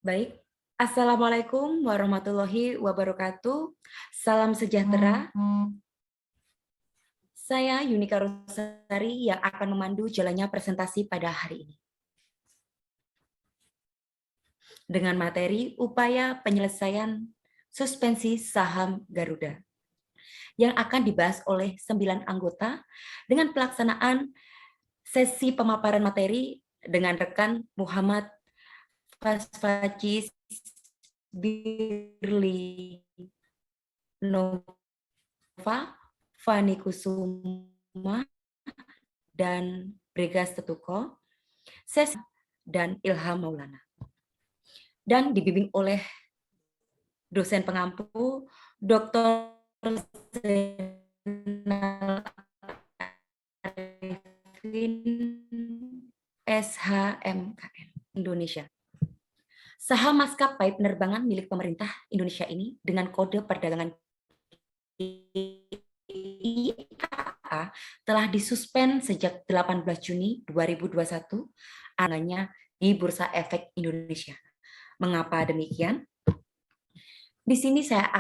Baik, Assalamualaikum warahmatullahi wabarakatuh. Salam sejahtera. Saya Yunika Rosari yang akan memandu jalannya presentasi pada hari ini. Dengan materi upaya penyelesaian suspensi saham Garuda yang akan dibahas oleh 9 anggota dengan pelaksanaan sesi pemaparan materi dengan rekan Muhammad Fasfacis Birli Nova, Fani Kusuma, dan Bregas Tetuko, Ses dan Ilham Maulana. Dan dibimbing oleh dosen pengampu Dr. Zainal Arifin, SHMKM, Indonesia. Saham maskapai penerbangan milik pemerintah Indonesia ini dengan kode perdagangan IAA telah disuspend sejak 18 Juni 2021 anggarannya di Bursa Efek Indonesia. Mengapa demikian? Di sini saya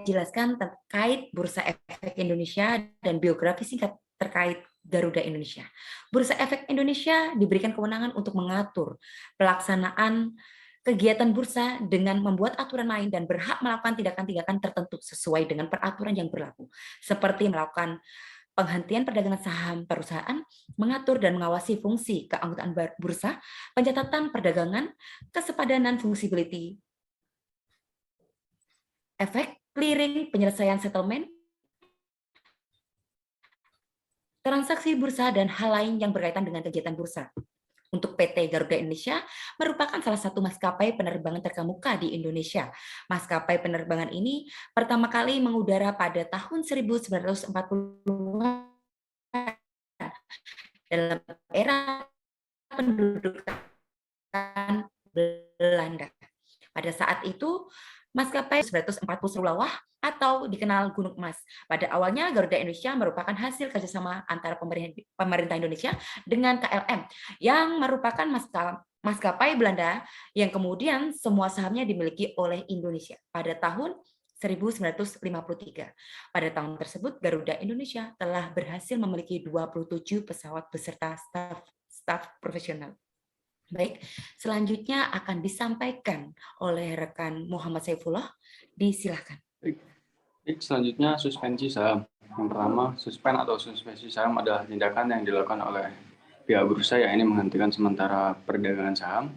jelaskan terkait Bursa Efek Indonesia dan biografi singkat terkait Garuda Indonesia. Bursa Efek Indonesia diberikan kewenangan untuk mengatur pelaksanaan kegiatan bursa dengan membuat aturan main dan berhak melakukan tindakan-tindakan tertentu sesuai dengan peraturan yang berlaku, seperti melakukan penghentian perdagangan saham perusahaan, mengatur dan mengawasi fungsi keanggotaan bursa, pencatatan perdagangan, kesepadanan fungibility, efek, clearing, penyelesaian settlement, transaksi bursa, dan hal lain yang berkaitan dengan kegiatan bursa. Untuk PT Garuda Indonesia merupakan salah satu maskapai penerbangan terkemuka di Indonesia. Maskapai penerbangan ini pertama kali mengudara pada tahun 1940 dalam era pendudukan Belanda. Pada saat itu, maskapai 940 Sulawah atau dikenal Gunung Emas. Pada awalnya, Garuda Indonesia merupakan hasil kerjasama antara pemerintah Indonesia dengan KLM, yang merupakan maskapai Belanda yang kemudian semua sahamnya dimiliki oleh Indonesia pada tahun 1953. Pada tahun tersebut, Garuda Indonesia telah berhasil memiliki 27 pesawat beserta staf profesional. Baik, selanjutnya akan disampaikan oleh rekan Muhammad Saifullah. Disilakan. Baik, selanjutnya suspensi saham. Yang pertama, suspensi saham adalah tindakan yang dilakukan oleh pihak bursa yang ini menghentikan sementara perdagangan saham.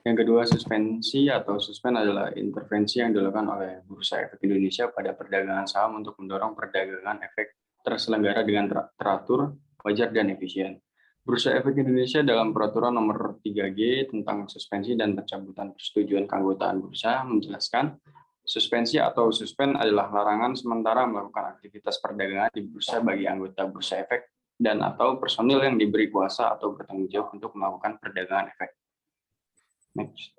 Yang kedua, suspensi atau suspend adalah intervensi yang dilakukan oleh Bursa Efek Indonesia pada perdagangan saham untuk mendorong perdagangan efek terselenggara dengan teratur, wajar, dan efisien. Bursa Efek Indonesia dalam Peraturan Nomor 3G tentang suspensi dan pencabutan persetujuan keanggotaan bursa menjelaskan suspensi atau suspend adalah larangan sementara melakukan aktivitas perdagangan di bursa bagi anggota Bursa Efek dan atau personil yang diberi kuasa atau bertanggung jawab untuk melakukan perdagangan efek. Next.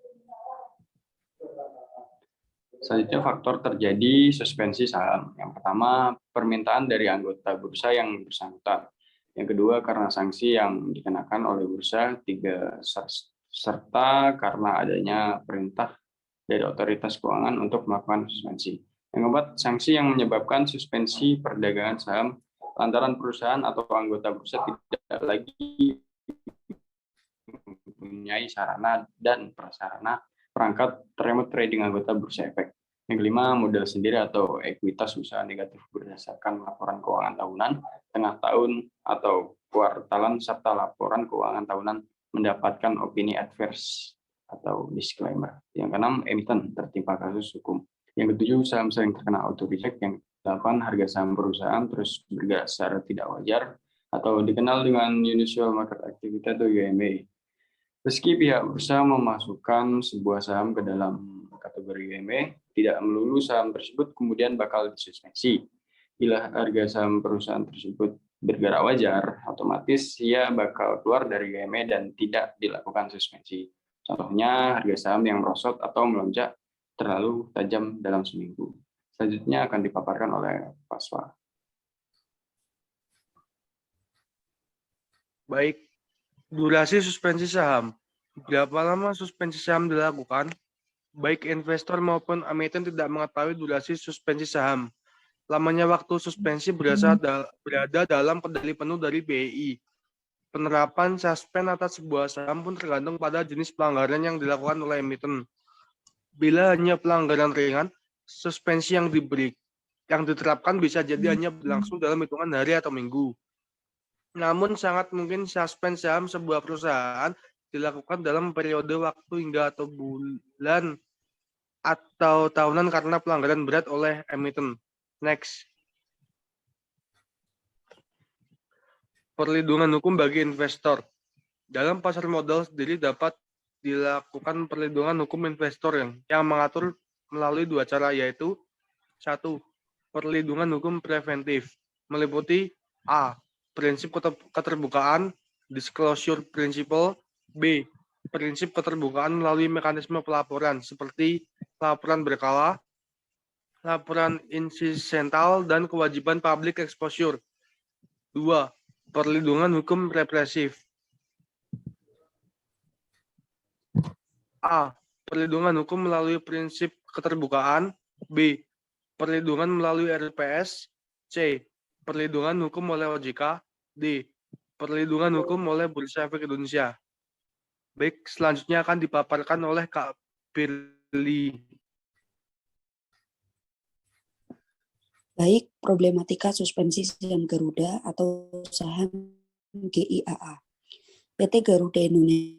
Selanjutnya faktor terjadi suspensi saham. Yang pertama, permintaan dari anggota bursa yang bersangkutan. Yang kedua, karena sanksi yang dikenakan oleh bursa. Tiga, serta karena adanya perintah dari otoritas keuangan untuk melakukan suspensi. Yang keempat, sanksi yang menyebabkan suspensi perdagangan saham lantaran perusahaan atau anggota bursa tidak lagi mempunyai sarana dan prasarana perangkat remote trading anggota Bursa Efek. Yang kelima, modal sendiri atau ekuitas usaha negatif berdasarkan laporan keuangan tahunan, tengah tahun atau kuartalan, serta laporan keuangan tahunan mendapatkan opini adverse atau disclaimer. Yang keenam, emiten tertimpa kasus hukum. Yang ketujuh, saham sering terkena auto reject. Yang delapan, harga saham perusahaan terus bergerak secara tidak wajar atau dikenal dengan unusual market activity atau UMA. Meski pihak bursa memasukkan sebuah saham ke dalam kategori UMA, tidak melulu saham tersebut kemudian bakal disuspensi. Bila harga saham perusahaan tersebut bergerak wajar, otomatis ia bakal keluar dari UMA dan tidak dilakukan suspensi. Contohnya, harga saham yang merosot atau melonjak terlalu tajam dalam seminggu. Selanjutnya akan dipaparkan oleh Pak Swa. Baik, durasi suspensi saham. Berapa lama suspensi saham dilakukan? Baik investor maupun emiten tidak mengetahui durasi suspensi saham. Lamanya waktu suspensi berada dalam kendali penuh dari BI. Penerapan suspend atas sebuah saham pun tergantung pada jenis pelanggaran yang dilakukan oleh emiten. Bila hanya pelanggaran ringan, suspensi yang diterapkan bisa jadi hanya berlangsung dalam hitungan hari atau minggu. Namun sangat mungkin suspend saham sebuah perusahaan dilakukan dalam periode waktu hingga atau bulan atau tahunan karena pelanggaran berat oleh emiten. Next. Perlindungan hukum bagi investor. Dalam pasar modal sendiri dapat dilakukan perlindungan hukum investor yang mengatur melalui dua cara, yaitu 1. Perlindungan hukum preventif, meliputi A. Prinsip keterbukaan, disclosure principle, B. Prinsip keterbukaan melalui mekanisme pelaporan, seperti laporan berkala, laporan insidental, dan kewajiban public exposure. 2. Perlindungan hukum represif. A. Perlindungan hukum melalui prinsip keterbukaan. B. Perlindungan melalui RPS. C. Perlindungan hukum oleh OJK. D. Perlindungan hukum oleh Bursa Efek Indonesia. Baik, selanjutnya akan dipaparkan oleh Kak Firly. Baik, problematika suspensi saham Garuda atau saham GIAA. PT Garuda Indonesia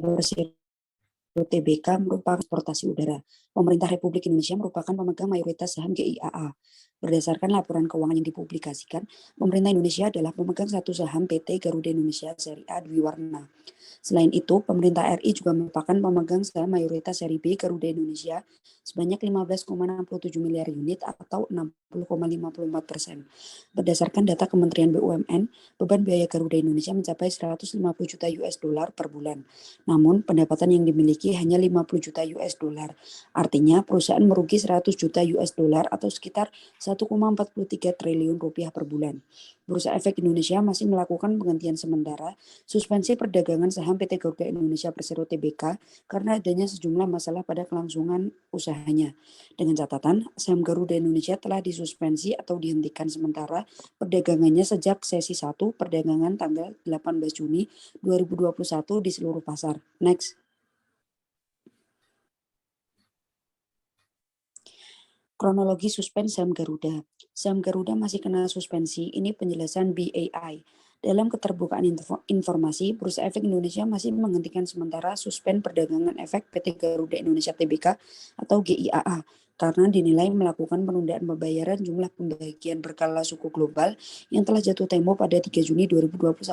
Persero TBK merupakan transportasi udara. Pemerintah Republik Indonesia merupakan pemegang mayoritas saham GIAA. Berdasarkan laporan keuangan yang dipublikasikan, pemerintah Indonesia adalah pemegang satu saham PT Garuda Indonesia seri A Dwiwarna. Selain itu, pemerintah RI juga merupakan pemegang saham mayoritas seri B Garuda Indonesia sebanyak 15,67 miliar unit atau 60,54%. Berdasarkan data Kementerian BUMN, beban biaya Garuda Indonesia mencapai 150 juta US dollar per bulan. Namun, pendapatan yang dimiliki hanya 50 juta US dollar. Artinya, perusahaan merugi 100 juta US dollar atau sekitar 1,43 triliun rupiah per bulan. Bursa Efek Indonesia masih melakukan penghentian sementara suspensi perdagangan saham PT Garuda Indonesia Persero TBK karena adanya sejumlah masalah pada kelangsungan usahanya. Dengan catatan, saham Garuda Indonesia telah disuspensi atau dihentikan sementara perdagangannya sejak sesi 1 perdagangan tanggal 18 Juni 2021 di seluruh pasar. Next. Kronologi suspend saham Garuda. Saham Garuda masih kena suspensi, ini penjelasan BAI. Dalam keterbukaan informasi, Bursa Efek Indonesia masih menghentikan sementara suspend perdagangan efek PT Garuda Indonesia Tbk atau GIAA karena dinilai melakukan penundaan pembayaran jumlah pembagian berkala suku global yang telah jatuh tempo pada 3 Juni 2021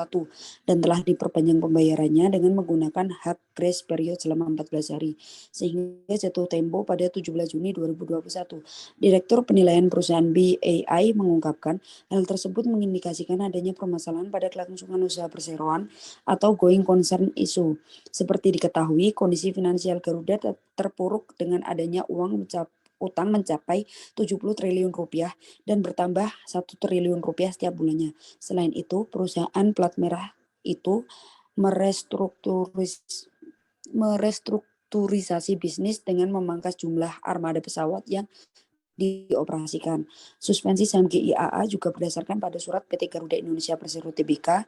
dan telah diperpanjang pembayarannya dengan menggunakan hak grace period selama 14 hari sehingga jatuh tempo pada 17 Juni 2021. Direktur Penilaian Perusahaan BAI mengungkapkan hal tersebut mengindikasikan adanya permasalahan pada kelangsungan usaha perseroan atau going concern issue. Seperti diketahui, kondisi finansial Garuda terpuruk dengan adanya utang mencapai 70 triliun rupiah dan bertambah 1 triliun rupiah setiap bulannya. Selain itu, perusahaan plat merah itu merestrukturisasi bisnis dengan memangkas jumlah armada pesawat yang dioperasikan. Suspensi saham GIAA juga berdasarkan pada surat PT Garuda Indonesia Persero Tbk,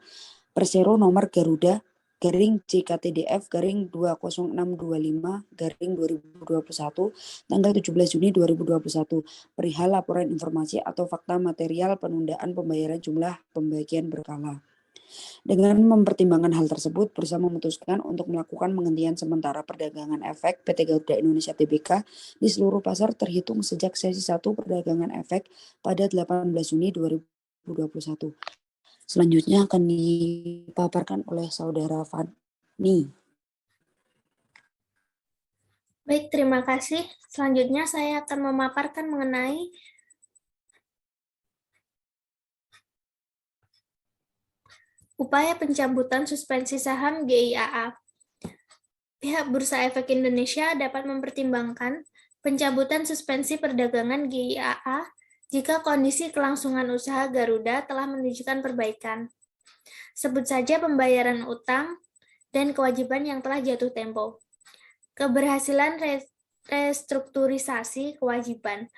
Persero nomor Garuda garing JKTDF garing 20625 garing 2021 tanggal 17 Juni 2021 perihal laporan informasi atau fakta material penundaan pembayaran jumlah pembagian berkala. Dengan mempertimbangkan hal tersebut, Bursa memutuskan untuk melakukan penghentian sementara perdagangan efek PT Garuda Indonesia Tbk di seluruh pasar terhitung sejak sesi 1 perdagangan efek pada 18 Juni 2021. Selanjutnya akan dipaparkan oleh Saudara Fadni. Baik, terima kasih. Selanjutnya saya akan memaparkan mengenai upaya pencabutan suspensi saham GIAA. Pihak Bursa Efek Indonesia dapat mempertimbangkan pencabutan suspensi perdagangan GIAA jika kondisi kelangsungan usaha Garuda telah menunjukkan perbaikan. Sebut saja pembayaran utang dan kewajiban yang telah jatuh tempo. Keberhasilan restrukturisasi kewajiban,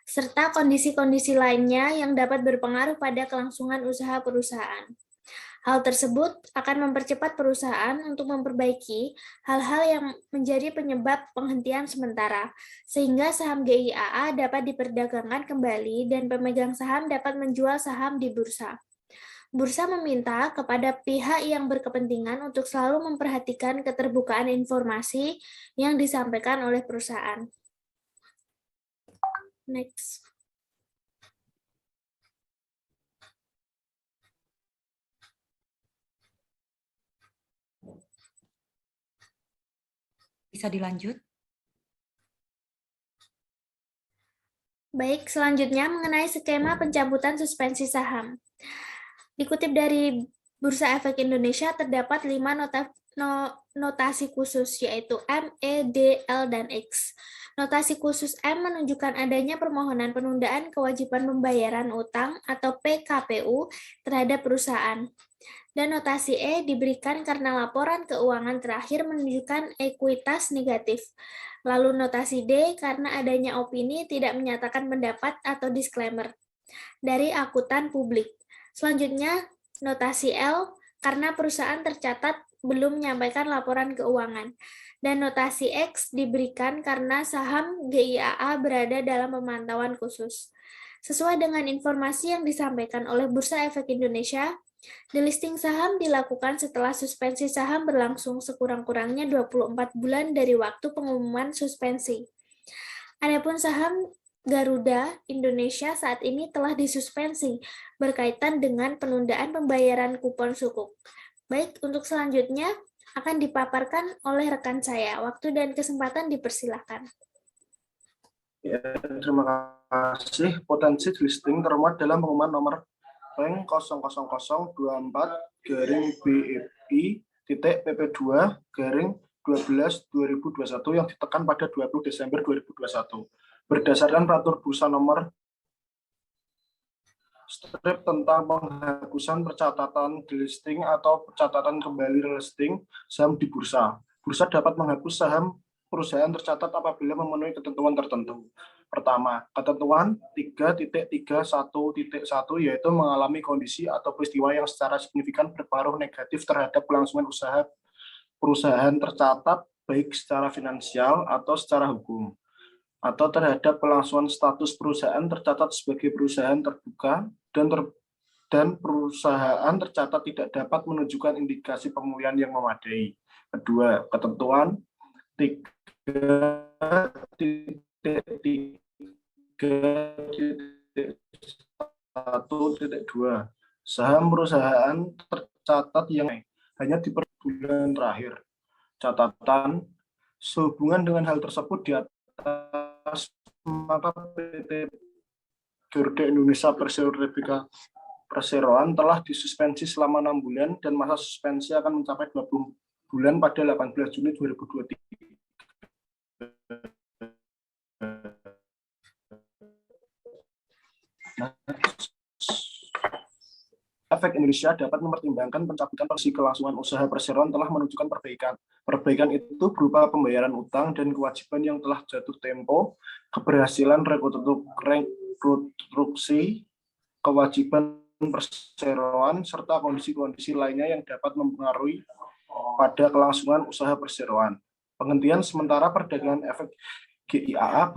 serta kondisi-kondisi lainnya yang dapat berpengaruh pada kelangsungan usaha perusahaan. Hal tersebut akan mempercepat perusahaan untuk memperbaiki hal-hal yang menjadi penyebab penghentian sementara, sehingga saham GIAA dapat diperdagangkan kembali dan pemegang saham dapat menjual saham di bursa. Bursa meminta kepada pihak yang berkepentingan untuk selalu memperhatikan keterbukaan informasi yang disampaikan oleh perusahaan. Next. Bisa dilanjut? Baik, selanjutnya mengenai skema pencabutan suspensi saham. Dikutip dari Bursa Efek Indonesia, terdapat 5 notasi khusus, yaitu M, E, D, L, dan X. Notasi khusus M menunjukkan adanya permohonan penundaan kewajiban pembayaran utang atau PKPU terhadap perusahaan. Dan notasi E diberikan karena laporan keuangan terakhir menunjukkan ekuitas negatif. Lalu notasi D karena adanya opini tidak menyatakan pendapat atau disclaimer dari akuntan publik. Selanjutnya, notasi L karena perusahaan tercatat belum menyampaikan laporan keuangan. Dan notasi X diberikan karena saham GIAA berada dalam pemantauan khusus. Sesuai dengan informasi yang disampaikan oleh Bursa Efek Indonesia, delisting saham dilakukan setelah suspensi saham berlangsung sekurang-kurangnya 24 bulan dari waktu pengumuman suspensi. Adapun saham Garuda Indonesia saat ini telah disuspensi berkaitan dengan penundaan pembayaran kupon sukuk. Baik, untuk selanjutnya akan dipaparkan oleh rekan saya. Waktu dan kesempatan dipersilakan. Ya, terima kasih. Potensi delisting termuat dalam pengumuman nomor Bank 000-BEPI.PP2-2021 yang ditekan pada 20 Desember 2021. Berdasarkan peraturan bursa nomor strip tentang penghapusan percatatan delisting atau percatatan kembali listing saham di bursa. Bursa dapat menghapus saham perusahaan tercatat apabila memenuhi ketentuan tertentu. Pertama, ketentuan 3.31.1 yaitu mengalami kondisi atau peristiwa yang secara signifikan berpengaruh negatif terhadap kelangsungan usaha perusahaan tercatat baik secara finansial atau secara hukum, atau terhadap kelangsungan status perusahaan tercatat sebagai perusahaan terbuka dan perusahaan tercatat tidak dapat menunjukkan indikasi pemulihan yang memadai. Kedua, ketentuan 3.1.2 saham perusahaan tercatat yang hanya di bulan terakhir. Catatan sehubungan dengan hal tersebut di atas, maka PT Garuda Indonesia Persero Tbk Perseroan telah disuspensi selama 6 bulan dan masa suspensi akan mencapai 20 bulan pada 18 Juni 2023. Efek Indonesia dapat mempertimbangkan pencabutan kondisi kelangsungan usaha perseroan telah menunjukkan perbaikan. Perbaikan itu berupa pembayaran utang dan kewajiban yang telah jatuh tempo, keberhasilan rekonstruksi kewajiban perseroan, serta kondisi-kondisi lainnya yang dapat mempengaruhi pada kelangsungan usaha perseroan. Penghentian sementara perdagangan efek GIAA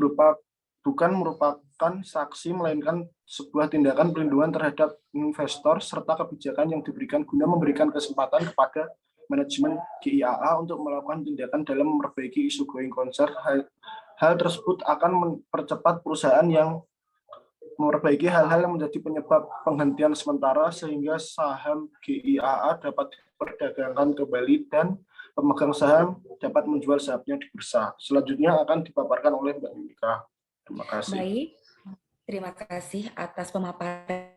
bukan merupakan saksi, melainkan sebuah tindakan perlindungan terhadap investor serta kebijakan yang diberikan guna memberikan kesempatan kepada manajemen GIAA untuk melakukan tindakan dalam memperbaiki isu going concern. Hal tersebut akan mempercepat perusahaan yang memperbaiki hal-hal yang menjadi penyebab penghentian sementara sehingga saham GIAA dapat diperdagangkan kembali dan pemegang saham dapat menjual sahamnya di bursa. Selanjutnya akan dipaparkan oleh Mbak Yulika. Terima kasih. Baik, terima kasih atas pemaparan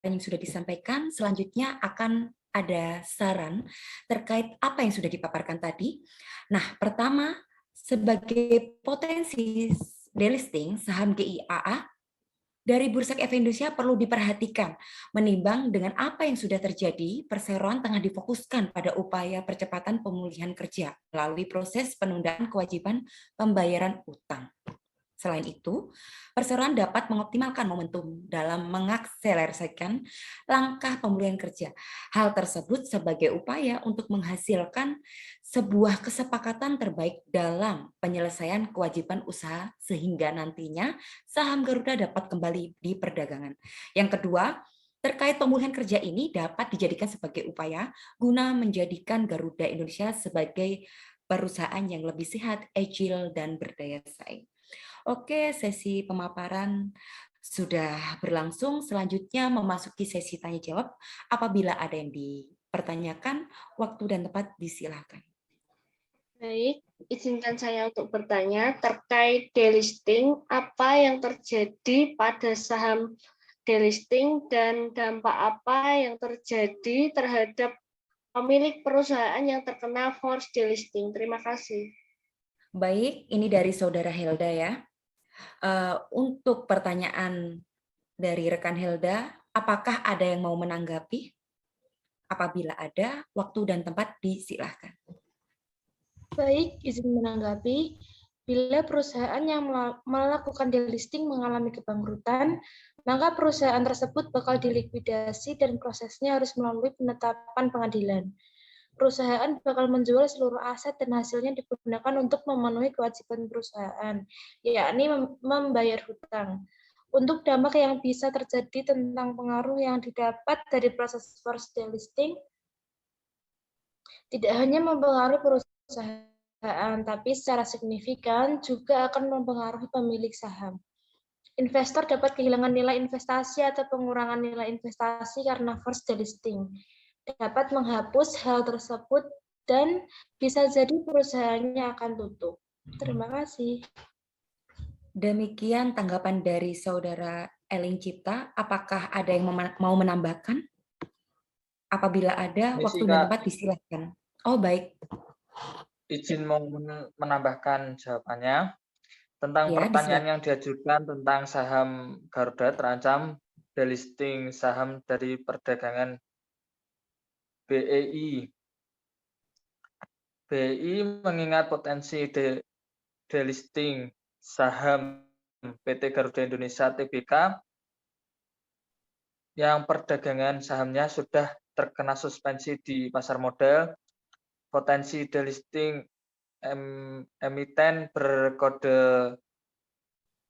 yang sudah disampaikan. Selanjutnya akan ada saran terkait apa yang sudah dipaparkan tadi. Nah, pertama, sebagai potensi delisting saham GIAA, dari Bursa Efek Indonesia perlu diperhatikan, menimbang dengan apa yang sudah terjadi, perseroan tengah difokuskan pada upaya percepatan pemulihan kerja melalui proses penundaan kewajiban pembayaran utang. Selain itu, perseroan dapat mengoptimalkan momentum dalam mengakselerasikan langkah pemulihan kerja. Hal tersebut sebagai upaya untuk menghasilkan sebuah kesepakatan terbaik dalam penyelesaian kewajiban usaha sehingga nantinya saham Garuda dapat kembali di perdagangan. Yang kedua, terkait pemulihan kerja ini dapat dijadikan sebagai upaya guna menjadikan Garuda Indonesia sebagai perusahaan yang lebih sehat, agile, dan berdaya saing. Oke, sesi pemaparan sudah berlangsung. Selanjutnya memasuki sesi tanya jawab. Apabila ada yang dipertanyakan, waktu dan tempat disilakan. Baik, izinkan saya untuk bertanya terkait delisting, apa yang terjadi pada saham delisting dan dampak apa yang terjadi terhadap pemilik perusahaan yang terkena forced delisting. Terima kasih. Baik, ini dari Saudara Helda ya. Untuk pertanyaan dari rekan Helda, apakah ada yang mau menanggapi? Apabila ada, waktu dan tempat disilahkan. Baik, izin menanggapi. Bila perusahaan yang melakukan delisting mengalami kebangkrutan, maka perusahaan tersebut bakal dilikuidasi dan prosesnya harus melalui penetapan pengadilan. Perusahaan bakal menjual seluruh aset dan hasilnya digunakan untuk memenuhi kewajiban perusahaan, yakni membayar hutang. Untuk dampak yang bisa terjadi tentang pengaruh yang didapat dari proses forced delisting, tidak hanya mempengaruhi perusahaan, tapi secara signifikan juga akan mempengaruhi pemilik saham. Investor dapat kehilangan nilai investasi atau pengurangan nilai investasi karena forced delisting. Dapat menghapus hal tersebut dan bisa jadi perusahaannya akan tutup. Terima kasih. Demikian tanggapan dari Saudara Elin Cipta. Apakah ada yang mau menambahkan? Apabila ada, waktu dan tempat disilahkan. Oh, baik. Izin mau menambahkan jawabannya tentang Ya, pertanyaan yang diajukan tentang saham Garuda terancam delisting saham dari perdagangan BEI. BEI mengingat potensi delisting saham PT Garuda Indonesia Tbk yang perdagangan sahamnya sudah terkena suspensi di pasar modal. Potensi delisting emiten berkode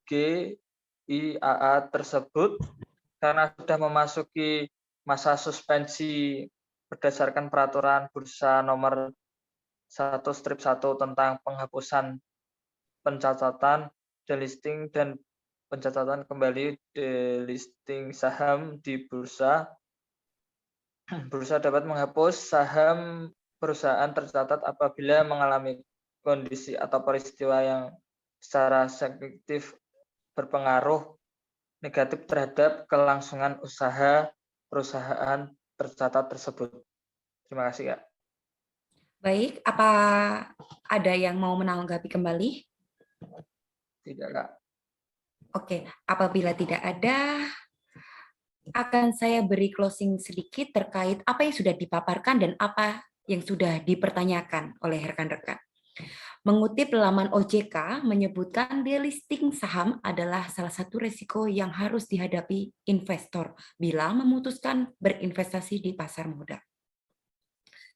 GIAA tersebut karena sudah memasuki masa suspensi berdasarkan peraturan Bursa nomor 1/1 tentang penghapusan pencatatan delisting dan pencatatan kembali delisting saham di bursa. Bursa dapat menghapus saham perusahaan tercatat apabila mengalami kondisi atau peristiwa yang secara signifikan berpengaruh negatif terhadap kelangsungan usaha perusahaan tercatat tersebut. Terima kasih, Kak. Baik, apa ada yang mau menanggapi kembali? Tidak, Kak. Oke, apabila tidak ada, akan saya beri closing sedikit terkait apa yang sudah dipaparkan dan apa yang sudah dipertanyakan oleh rekan-rekan. Mengutip laman OJK menyebutkan delisting saham adalah salah satu risiko yang harus dihadapi investor bila memutuskan berinvestasi di pasar modal.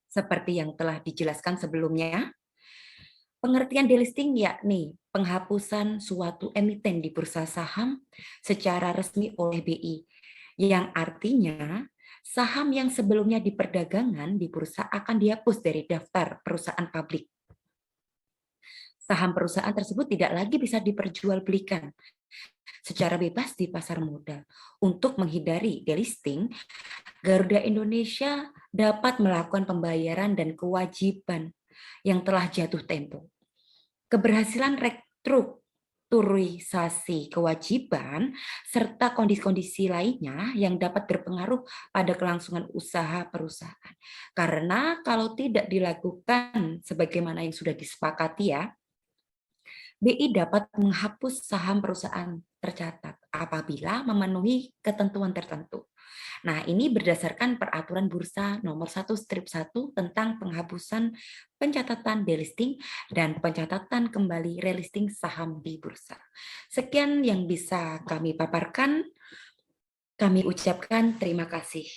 Seperti yang telah dijelaskan sebelumnya, pengertian delisting yakni penghapusan suatu emiten di bursa saham secara resmi oleh BI, yang artinya saham yang sebelumnya diperdagangkan di bursa akan dihapus dari daftar perusahaan publik. Saham perusahaan tersebut tidak lagi bisa diperjualbelikan secara bebas di pasar modal. Untuk menghindari delisting, Garuda Indonesia dapat melakukan pembayaran dan kewajiban yang telah jatuh tempo. Keberhasilan restrukturisasi kewajiban serta kondisi-kondisi lainnya yang dapat berpengaruh pada kelangsungan usaha perusahaan. Karena kalau tidak dilakukan sebagaimana yang sudah disepakati ya, BI dapat menghapus saham perusahaan tercatat apabila memenuhi ketentuan tertentu. Nah, ini berdasarkan peraturan bursa nomor 1/1 tentang penghapusan pencatatan delisting dan pencatatan kembali relisting saham di bursa. Sekian yang bisa kami paparkan. Kami ucapkan terima kasih.